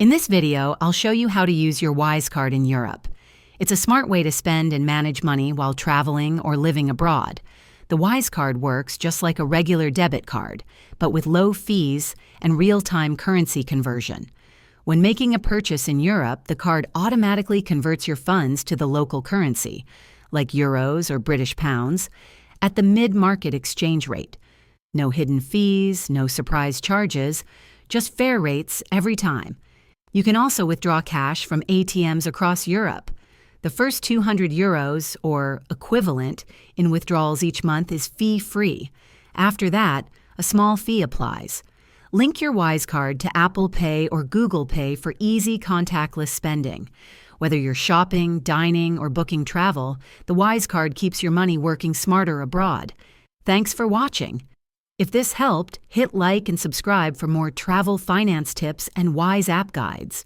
In this video, I'll show you how to use your Wise card in Europe. It's a smart way to spend and manage money while traveling or living abroad. The Wise card works just like a regular debit card, but with low fees and real-time currency conversion. When making a purchase in Europe, the card automatically converts your funds to the local currency, like euros or British pounds, at the mid-market exchange rate. No hidden fees, no surprise charges, just fair rates every time. You can also withdraw cash from ATMs across Europe. The first 200 euros, or equivalent, in withdrawals each month is fee-free. After that, a small fee applies. Link your Wise card to Apple Pay or Google Pay for easy contactless spending. Whether you're shopping, dining, or booking travel, the Wise card keeps your money working smarter abroad. Thanks for watching. If this helped, hit like and subscribe for more travel finance tips and Wise app guides.